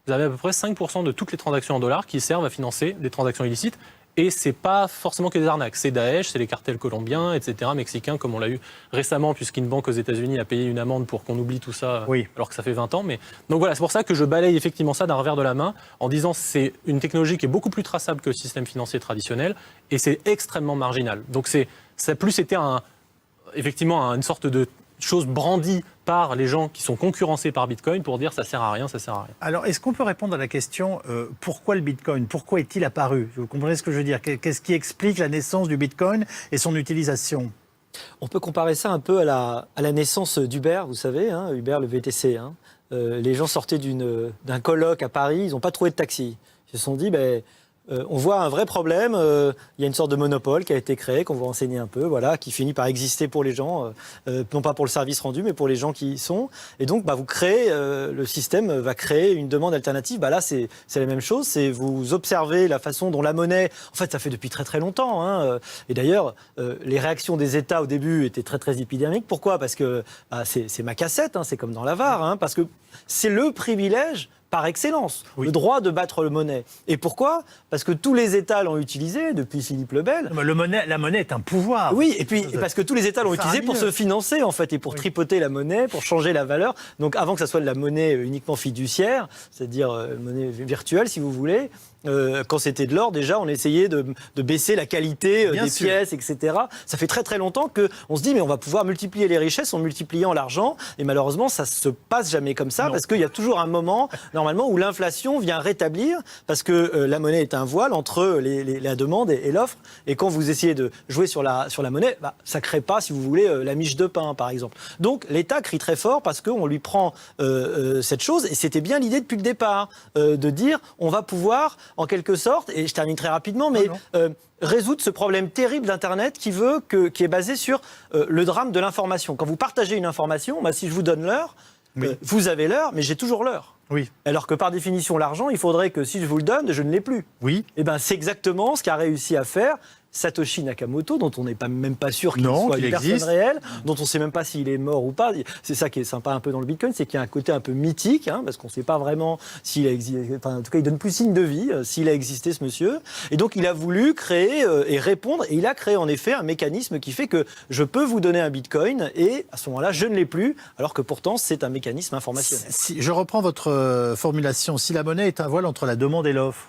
Vous avez à peu près 5% de toutes les transactions en dollars qui servent à financer des transactions illicites. Et ce n'est pas forcément que des arnaques. C'est Daesh, c'est les cartels colombiens, etc., mexicains, comme on l'a eu récemment, puisqu'une banque aux États-Unis a payé une amende pour qu'on oublie tout ça, alors que ça fait 20 ans. Donc voilà, c'est pour ça que je balaye effectivement ça d'un revers de la main, en disant que c'est une technologie qui est beaucoup plus traçable que le système financier traditionnel, et c'est extrêmement marginal. Donc ça a plus été effectivement une sorte de chose brandie par les gens qui sont concurrencés par Bitcoin pour dire ça sert à rien, ça sert à rien. Alors, est-ce qu'on peut répondre à la question pourquoi le Bitcoin ? Pourquoi est-il apparu ? Vous comprenez ce que je veux dire ? Qu'est-ce qui explique la naissance du Bitcoin et son utilisation ? On peut comparer ça un peu à la naissance d'Uber, vous savez, Uber, le VTC. Les gens sortaient d'un colloque à Paris, ils n'ont pas trouvé de taxi. Ils se sont dit, on voit un vrai problème, il y a une sorte de monopole qui a été créé, qu'on va enseigner un peu, qui finit par exister pour les gens, non pas pour le service rendu, mais pour les gens qui y sont. Et donc, vous créez, le système va créer une demande alternative. Là, c'est la même chose, c'est vous observez la façon dont la monnaie, en fait, ça fait depuis très très longtemps. Et d'ailleurs, les réactions des États au début étaient très très épidermiques. Pourquoi ? Parce que c'est ma cassette, c'est comme dans la VAR, parce que c'est le privilège par excellence, le droit de battre le monnaie. Et pourquoi ? Parce que tous les États l'ont utilisé depuis Philippe le Bel. La monnaie est un pouvoir. Oui, et puis parce que tous les États l'ont utilisé pour se financer, en fait, et pour tripoter la monnaie, pour changer la valeur. Donc avant que ça soit de la monnaie uniquement fiduciaire, c'est-à-dire monnaie virtuelle, si vous voulez, quand c'était de l'or, déjà, on essayait de baisser la qualité des pièces, etc. Ça fait très très longtemps qu'on se dit, mais on va pouvoir multiplier les richesses en multipliant l'argent. Et malheureusement, ça se passe jamais comme ça, parce qu'il y a toujours un moment, normalement, où l'inflation vient rétablir, parce que la monnaie est un voile entre la demande et l'offre. Et quand vous essayez de jouer sur la monnaie, ça crée pas, si vous voulez, la miche de pain, par exemple. Donc, l'État crie très fort parce qu'on lui prend cette chose. Et c'était bien l'idée depuis le départ, de dire, on va pouvoir, en quelque sorte, et je termine très rapidement, mais résoudre ce problème terrible d'Internet qui est basé sur le drame de l'information. Quand vous partagez une information, si je vous donne l'heure, vous avez l'heure, mais j'ai toujours l'heure. Oui. Alors que par définition, l'argent, il faudrait que si je vous le donne, je ne l'ai plus. Oui. Et c'est exactement ce qu'a réussi à faire Satoshi Nakamoto, dont on n'est même pas sûr qu'il soit une personne réelle, dont on ne sait même pas s'il est mort ou pas. C'est ça qui est sympa un peu dans le Bitcoin, c'est qu'il y a un côté un peu mythique, parce qu'on ne sait pas vraiment s'il a existé. Enfin, en tout cas, il donne plus signe de vie s'il a existé, ce monsieur. Et donc, il a voulu créer et répondre, et il a créé en effet un mécanisme qui fait que je peux vous donner un Bitcoin, et à ce moment-là, je ne l'ai plus, alors que pourtant, c'est un mécanisme informationnel. Si je reprends votre formulation, si la monnaie est un voile entre la demande et l'offre,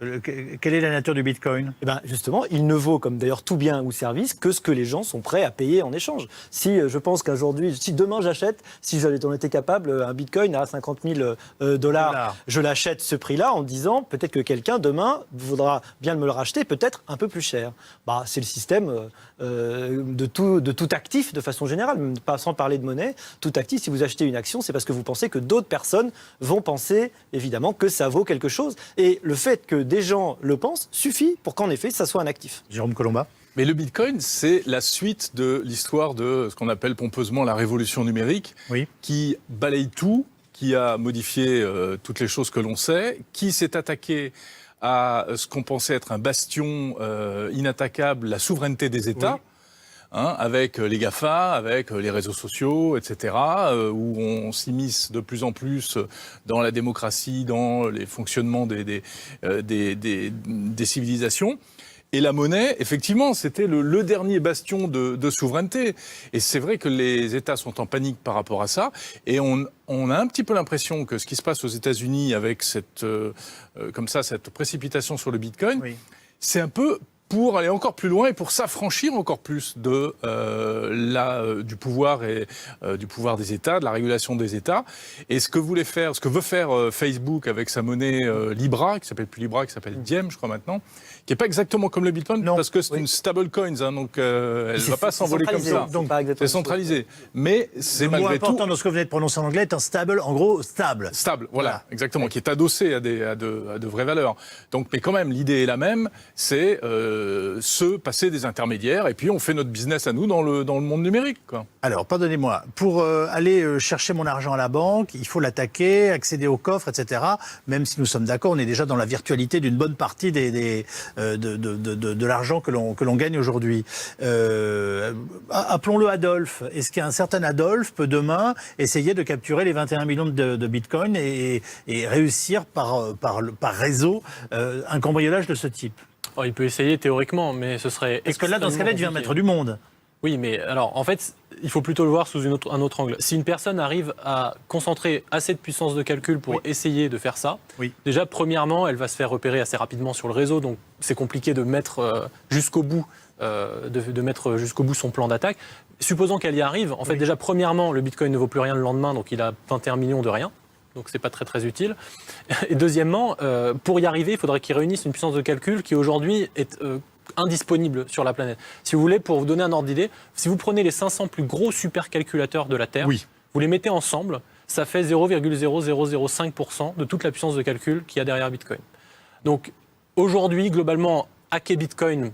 Quelle est la nature du Bitcoin ? Eh ben justement, il ne vaut, comme d'ailleurs tout bien ou service, que ce que les gens sont prêts à payer en échange. Si je pense qu'aujourd'hui, si demain j'achète, si j'en étais capable, un Bitcoin à 50 000 $, je l'achète ce prix-là en disant peut-être que quelqu'un demain voudra bien me le racheter, peut-être un peu plus cher. C'est le système de tout actif de façon générale, même pas sans parler de monnaie. Tout actif, si vous achetez une action, c'est parce que vous pensez que d'autres personnes vont penser évidemment que ça vaut quelque chose. Et le fait que des gens le pensent suffit pour qu'en effet ça soit un actif. Jérôme Colomba. Mais le Bitcoin, c'est la suite de l'histoire de ce qu'on appelle pompeusement la révolution numérique, qui balaye tout, qui a modifié toutes les choses que l'on sait, qui s'est attaqué à ce qu'on pensait être un bastion inattaquable, la souveraineté des États. Avec les GAFA, avec les réseaux sociaux, etc., où on s'immisce de plus en plus dans la démocratie, dans les fonctionnements des civilisations. Et la monnaie, effectivement, c'était le dernier bastion de souveraineté. Et c'est vrai que les États sont en panique par rapport à ça. Et on a un petit peu l'impression que ce qui se passe aux États-Unis avec cette précipitation sur le Bitcoin, c'est un peu pour aller encore plus loin et pour s'affranchir encore plus du pouvoir des États, de la régulation des États. Et ce que veut faire Facebook avec sa monnaie Libra, qui s'appelle plus Libra, qui s'appelle Diem, je crois maintenant, qui n'est pas exactement comme le Bitcoin, parce que c'est une stablecoin, donc elle ne va pas s'envoler comme ça. C'est centralisé. Mais c'est malgré tout... Le mot important dans ce que vous venez de prononcer en anglais est un stable, en gros stable. Stable, voilà. Exactement, qui est adossé à de vraies valeurs. Donc, mais quand même, l'idée est la même, c'est se passer des intermédiaires, et puis on fait notre business à nous dans le monde numérique, quoi. Alors, pardonnez-moi, pour aller chercher mon argent à la banque, il faut l'attaquer, accéder au coffre, etc. Même si nous sommes d'accord, on est déjà dans la virtualité d'une bonne partie de l'argent que l'on gagne aujourd'hui. Appelons-le Adolphe. Est-ce qu'un certain Adolphe peut demain essayer de capturer les 21 millions de bitcoins et réussir par réseau un cambriolage de ce type ? Il peut essayer théoriquement, mais ce serait... Parce que là, dans ce cas-là, il devient maître du monde. Oui, mais alors, en fait, il faut plutôt le voir sous un autre angle. Si une personne arrive à concentrer assez de puissance de calcul pour essayer de faire ça, déjà, premièrement, elle va se faire repérer assez rapidement sur le réseau, donc c'est compliqué de mettre jusqu'au bout son plan d'attaque. Supposons qu'elle y arrive, en fait, déjà, premièrement, le Bitcoin ne vaut plus rien le lendemain, donc il a 21 millions de rien. Donc c'est pas très très utile. Et deuxièmement, pour y arriver, il faudrait qu'ils réunissent une puissance de calcul qui aujourd'hui est indisponible sur la planète. Si vous voulez, pour vous donner un ordre d'idée, si vous prenez les 500 plus gros supercalculateurs de la Terre, vous les mettez ensemble, ça fait 0,0005% de toute la puissance de calcul qu'il y a derrière Bitcoin. Donc aujourd'hui, globalement, hacker Bitcoin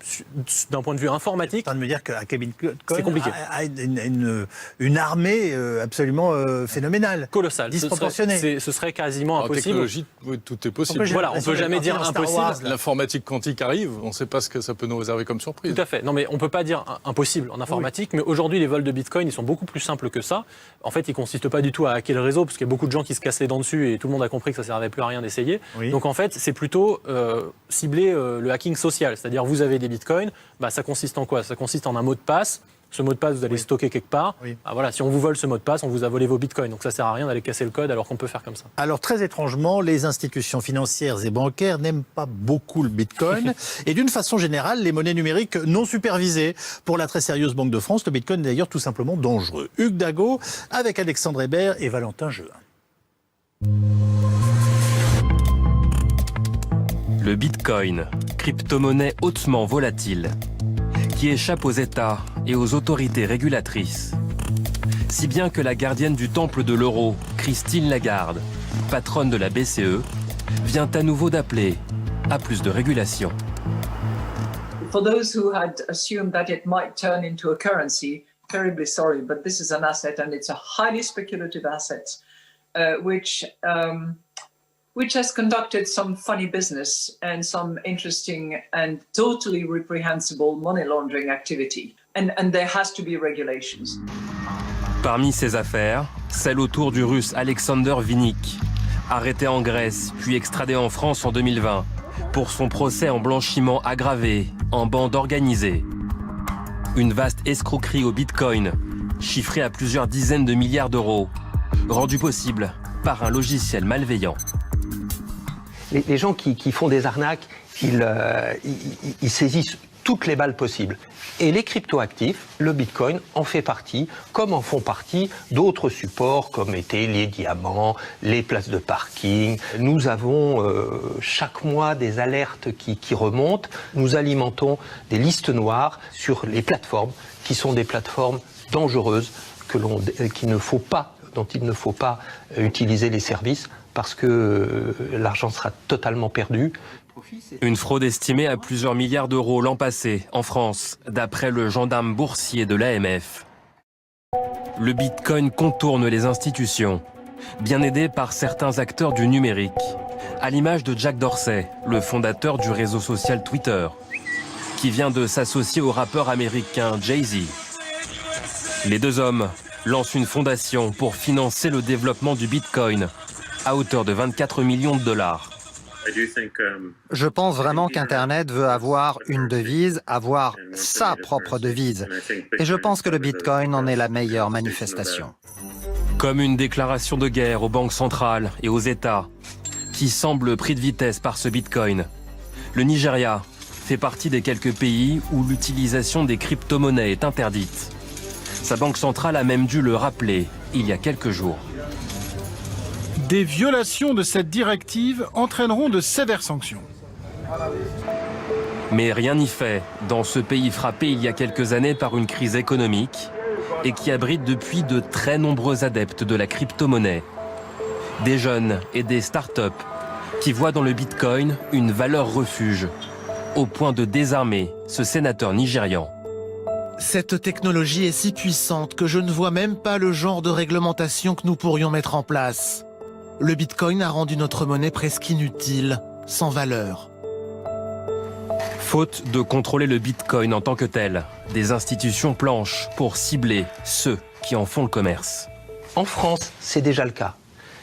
d'un point de vue informatique. C'est en train de me dire que hacker Bitcoin c'est compliqué. A une armée absolument phénoménale. Colossale. Disproportionnée. Ce serait quasiment impossible. En technologie, tout est possible. Voilà, on ne peut jamais dire impossible. L'informatique quantique arrive, on ne sait pas ce que ça peut nous réserver comme surprise. Tout à fait. Non, mais on ne peut pas dire impossible en informatique, mais aujourd'hui, les vols de Bitcoin, ils sont beaucoup plus simples que ça. En fait, ils ne consistent pas du tout à hacker le réseau, parce qu'il y a beaucoup de gens qui se cassent les dents dessus et tout le monde a compris que ça ne servait plus à rien d'essayer. Donc en fait, c'est plutôt cibler le hacking social. C'est-à-dire, vous avez des bitcoins, ça consiste en quoi ? Ça consiste en un mot de passe. Ce mot de passe, vous allez le stocker quelque part. Voilà, si on vous vole ce mot de passe, on vous a volé vos bitcoins. Donc ça ne sert à rien d'aller casser le code alors qu'on peut faire comme ça. Alors très étrangement, les institutions financières et bancaires n'aiment pas beaucoup le bitcoin. Et d'une façon générale, les monnaies numériques non supervisées. Pour la très sérieuse Banque de France, le bitcoin est d'ailleurs tout simplement dangereux. Hugues Dago avec Alexandre Hébert et Valentin Jeun. Le Bitcoin, crypto-monnaie hautement volatile, qui échappe aux États et aux autorités régulatrices. Si bien que la gardienne du temple de l'euro, Christine Lagarde, patronne de la BCE, vient à nouveau d'appeler à plus de régulation. For those who had assumed that it might turn into a currency, terribly sorry, but this is an asset and it's a highly speculative asset, which has conducted some funny business and some interesting and totally reprehensible money laundering activity. And there has to be regulations. Parmi ces affaires, celle autour du russe Alexander Vinnik, arrêté en Grèce puis extradé en France en 2020 pour son procès en blanchiment aggravé en bande organisée. Une vaste escroquerie au Bitcoin, chiffrée à plusieurs dizaines de milliards d'euros, rendue possible par un logiciel malveillant. les gens qui font des arnaques, ils saisissent toutes les balles possibles. Et les cryptoactifs, le Bitcoin en fait partie, comme en font partie d'autres supports comme étaient les diamants, les places de parking. Nous avons chaque mois des alertes qui remontent. Nous alimentons des listes noires sur les plateformes qui sont des plateformes dangereuses dont il ne faut pas utiliser les services parce que l'argent sera totalement perdu. Une fraude estimée à plusieurs milliards d'euros l'an passé en France, d'après le gendarme boursier de l'AMF. Le Bitcoin contourne les institutions, bien aidé par certains acteurs du numérique, à l'image de Jack Dorsey, le fondateur du réseau social Twitter, qui vient de s'associer au rappeur américain Jay-Z. Les deux hommes lancent une fondation pour financer le développement du Bitcoin à hauteur de 24 millions de dollars. Je pense vraiment qu'Internet veut avoir une devise, avoir sa propre devise. Et je pense que le Bitcoin en est la meilleure manifestation. Comme une déclaration de guerre aux banques centrales et aux États, qui semble pris de vitesse par ce Bitcoin. Le Nigeria fait partie des quelques pays où l'utilisation des crypto-monnaies est interdite. Sa banque centrale a même dû le rappeler il y a quelques jours. Des violations de cette directive entraîneront de sévères sanctions. Mais rien n'y fait dans ce pays frappé il y a quelques années par une crise économique et qui abrite depuis de très nombreux adeptes de la crypto-monnaie. Des jeunes et des start-up qui voient dans le Bitcoin une valeur refuge, au point de désarmer ce sénateur nigérian. Cette technologie est si puissante que je ne vois même pas le genre de réglementation que nous pourrions mettre en place. Le Bitcoin a rendu notre monnaie presque inutile, sans valeur. Faute de contrôler le Bitcoin en tant que tel, des institutions planchent pour cibler ceux qui en font le commerce. En France, c'est déjà le cas.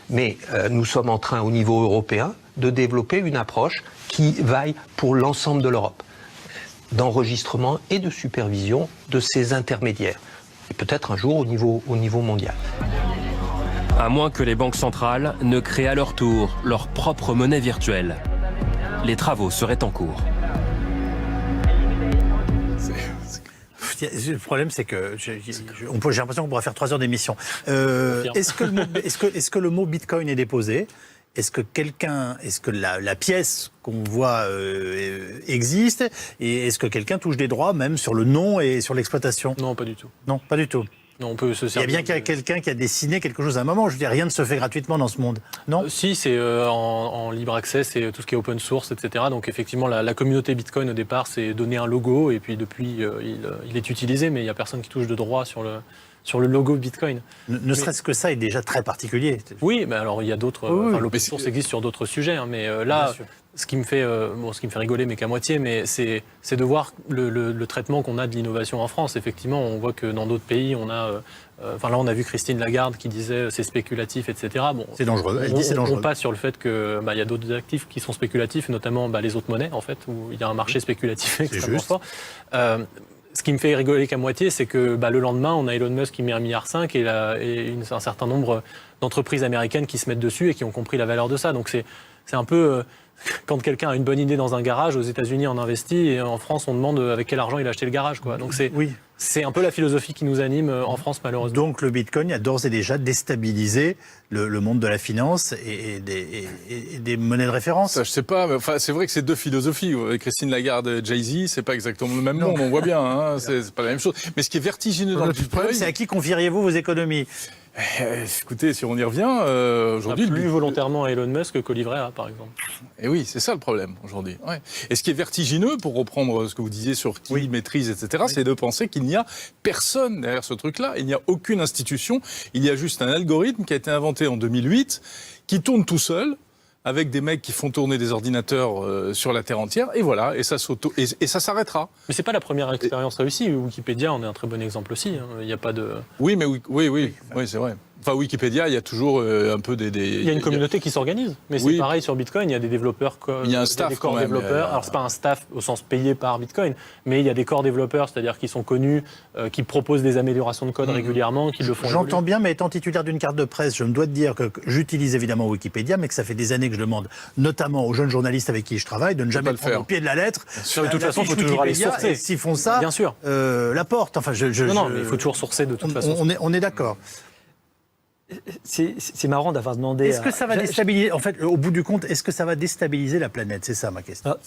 Mais nous sommes en train, au niveau européen, de développer une approche qui vaille pour l'ensemble de l'Europe, d'enregistrement et de supervision de ces intermédiaires, et peut-être un jour au niveau mondial. À moins que les banques centrales ne créent à leur tour leur propre monnaie virtuelle. Les travaux seraient en cours. Le problème, c'est que j'ai l'impression qu'on pourrait faire 3 heures d'émission. Est-ce que le mot Bitcoin est déposé ? Est-ce que la pièce qu'on voit existe ? Et est-ce que quelqu'un touche des droits, même sur le nom et sur l'exploitation ? Non, pas du tout. Non, pas du tout. Non, on peut se Il y a bien quelqu'un qui a dessiné quelque chose à un moment. Je veux dire, rien ne se fait gratuitement dans ce monde. Non ? Si, c'est en libre accès, c'est tout ce qui est open source, etc. Donc effectivement, la communauté Bitcoin au départ, c'est donner un logo et puis depuis, il est utilisé, mais il n'y a personne qui touche de droit sur le logo Bitcoin. Ne serait-ce que ça est déjà très particulier. Oui, mais alors il y a d'autres. L'open source existe sur d'autres sujets, hein, mais là, ce qui me fait rigoler, mais qu'à moitié, mais c'est de voir le traitement qu'on a de l'innovation en France. Effectivement, on voit que dans d'autres pays, on a. Là, on a vu Christine Lagarde qui disait c'est spéculatif, etc. Bon, c'est dangereux. Elle dit c'est dangereux. On passe sur le fait que y a d'autres actifs qui sont spéculatifs, notamment les autres monnaies, en fait, où il y a un marché spéculatif extrêmement fort. Ce qui me fait rigoler qu'à moitié, c'est que le lendemain, on a Elon Musk qui met 1,5 milliard et un certain nombre d'entreprises américaines qui se mettent dessus et qui ont compris la valeur de ça. Donc c'est un peu quand quelqu'un a une bonne idée dans un garage, aux États-Unis on investit et en France on demande avec quel argent il a acheté le garage, quoi. Donc c'est un peu la philosophie qui nous anime en France, malheureusement. Donc le Bitcoin a d'ores et déjà déstabilisé le monde de la finance et des monnaies de référence. Ça, je sais pas, mais c'est vrai que c'est deux philosophies. Christine Lagarde et Jay-Z, c'est pas exactement le même monde, on voit bien, hein, c'est pas la même chose. Mais ce qui est vertigineux dans le Bitcoin... C'est à qui confieriez-vous vos économies ? Écoutez, si on y revient, aujourd'hui... Plus volontairement à Elon Musk qu'au livret A, par exemple. Et oui, c'est ça le problème, aujourd'hui. Ouais. Et ce qui est vertigineux, pour reprendre ce que vous disiez sur qui maîtrise, etc., c'est de penser qu'il n'y a personne derrière ce truc-là, il n'y a aucune institution, il y a juste un algorithme qui a été inventé en 2008, qui tourne tout seul, avec des mecs qui font tourner des ordinateurs sur la Terre entière, et voilà, et ça s'arrêtera. Mais c'est pas la première expérience réussie. Wikipédia en est un très bon exemple aussi. Il n'y a pas de. Oui, c'est vrai. Enfin, Wikipédia, il y a toujours un peu des... Il y a une communauté qui s'organise, mais c'est pareil sur Bitcoin, il y a des développeurs, il y a un staff, des corps quand même, développeurs. Alors, c'est pas un staff au sens payé par Bitcoin, mais il y a des corps développeurs, c'est-à-dire qui sont connus, qui proposent des améliorations de code régulièrement, qui le font. J'entends bien, mais étant titulaire d'une carte de presse, je me dois te dire que j'utilise évidemment Wikipédia, mais que ça fait des années que je demande, notamment aux jeunes journalistes avec qui je travaille, de ne jamais prendre au pied de la lettre. De toute façon, il faut toujours aller sourcer. Et s'ils font ça, bien sûr. La porte. Enfin, non, mais il faut toujours sourcer de toute façon. On est d'accord. C'est marrant d'avoir demandé... Est-ce que ça va déstabiliser, en fait, au bout du compte, est-ce que ça va déstabiliser la planète? C'est ça ma question. Alors,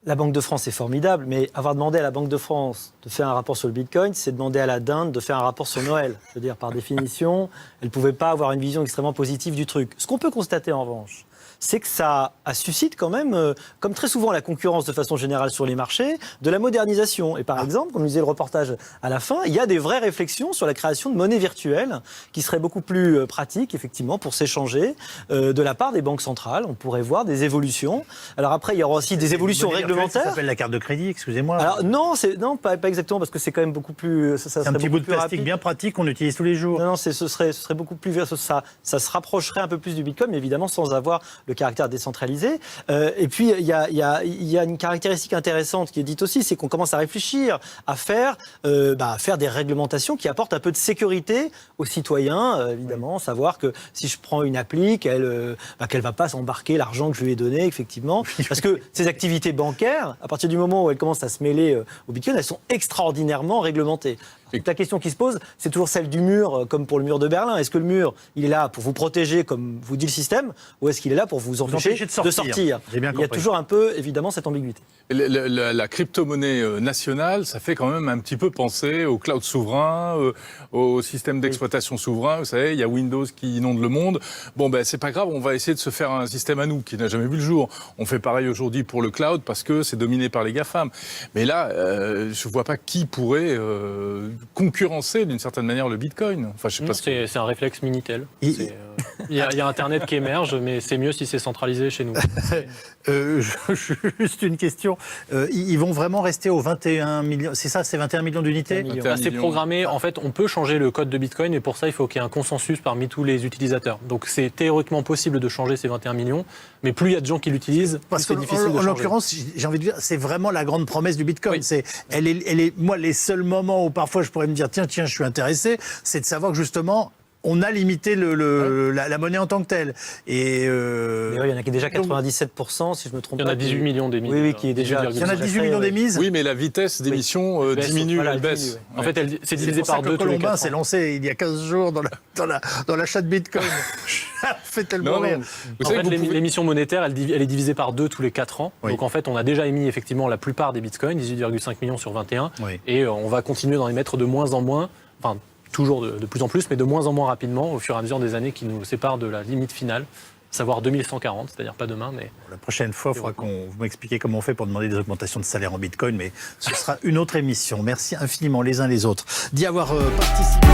la Banque de France, c'est formidable, mais avoir demandé à la Banque de France de faire un rapport sur le Bitcoin, c'est demander à la dinde de faire un rapport sur Noël. Je veux dire, par définition, elle ne pouvait pas avoir une vision extrêmement positive du truc. Ce qu'on peut constater, en revanche, c'est que ça suscite quand même, comme très souvent la concurrence de façon générale sur les marchés, de la modernisation. Et par exemple, comme disait le reportage à la fin, il y a des vraies réflexions sur la création de monnaie virtuelle qui serait beaucoup plus pratique, effectivement, pour s'échanger de la part des banques centrales. On pourrait voir des évolutions. Alors après, il y aura aussi des évolutions réglementaires. Ça s'appelle la carte de crédit, excusez-moi. Alors non, pas exactement, parce que c'est quand même beaucoup plus... C'est un petit bout de plastique bien pratique qu'on utilise tous les jours. Non, ce serait beaucoup plus... Ça se rapprocherait un peu plus du Bitcoin, mais évidemment sans avoir le caractère décentralisé. Et puis, il y a une caractéristique intéressante qui est dite aussi, c'est qu'on commence à réfléchir à faire des réglementations qui apportent un peu de sécurité aux citoyens, évidemment, savoir que si je prends une appli, qu'elle ne va pas s'embarquer l'argent que je lui ai donné, effectivement, parce que ces activités bancaires, à partir du moment où elles commencent à se mêler au Bitcoin, elles sont extraordinairement réglementées. Donc, la question qui se pose, c'est toujours celle du mur, comme pour le mur de Berlin. Est-ce que le mur, il est là pour vous protéger, comme vous dit le système, ou est-ce qu'il est là pour vous empêcher de sortir? Il y a toujours un peu, évidemment, cette ambiguïté. La crypto-monnaie nationale, ça fait quand même un petit peu penser au cloud souverain, au système d'exploitation souverain. Vous savez, il y a Windows qui inonde le monde. Bon, c'est pas grave, on va essayer de se faire un système à nous qui n'a jamais vu le jour. On fait pareil aujourd'hui pour le cloud parce que c'est dominé par les GAFAM. Mais là, je vois pas qui pourrait concurrencer d'une certaine manière le Bitcoin. Enfin, je sais pas. C'est un réflexe Minitel. Il y a Internet qui émerge, mais c'est mieux si c'est centralisé chez nous. Juste une question. Ils vont vraiment rester aux 21 millions. C'est ça, c'est 21 millions d'unités. C'est programmé. En fait, on peut changer le code de Bitcoin, mais pour ça, il faut qu'il y ait un consensus parmi tous les utilisateurs. Donc, c'est théoriquement possible de changer ces 21 millions, mais plus il y a de gens qui l'utilisent, plus c'est difficile de changer. En l'occurrence, j'ai envie de dire, c'est vraiment la grande promesse du Bitcoin. Oui. Elle est, moi, les seuls moments où parfois je pourrais me dire, tiens, je suis intéressé, c'est de savoir que justement, on a limité la monnaie en tant que telle. Et il y en a qui est déjà 97%, si je me trompe pas. Il y en a 18 millions d'émises. Oui, qui est déjà... Il y en a 18 millions d'émises. Oui, mais la vitesse d'émission diminue, elle baisse. En fait, c'est divisé par 2 tous les 4 ans. Colombin s'est lancé il y a 15 jours dans l'achat de Bitcoin. Ça fait tellement rire. En fait, l'émission monétaire, elle est divisée par 2 tous les 4 ans. Oui. Donc en fait, on a déjà émis effectivement la plupart des Bitcoins, 18,5 millions sur 21. Oui. Et on va continuer d'en émettre de moins en moins. Enfin, toujours de plus en plus, mais de moins en moins rapidement au fur et à mesure des années qui nous séparent de la limite finale, savoir 2140, c'est-à-dire pas demain, mais... La prochaine fois, il faudra qu'on vous m'explique comment on fait pour demander des augmentations de salaire en Bitcoin, mais ce sera une autre émission. Merci infiniment les uns les autres d'y avoir participé.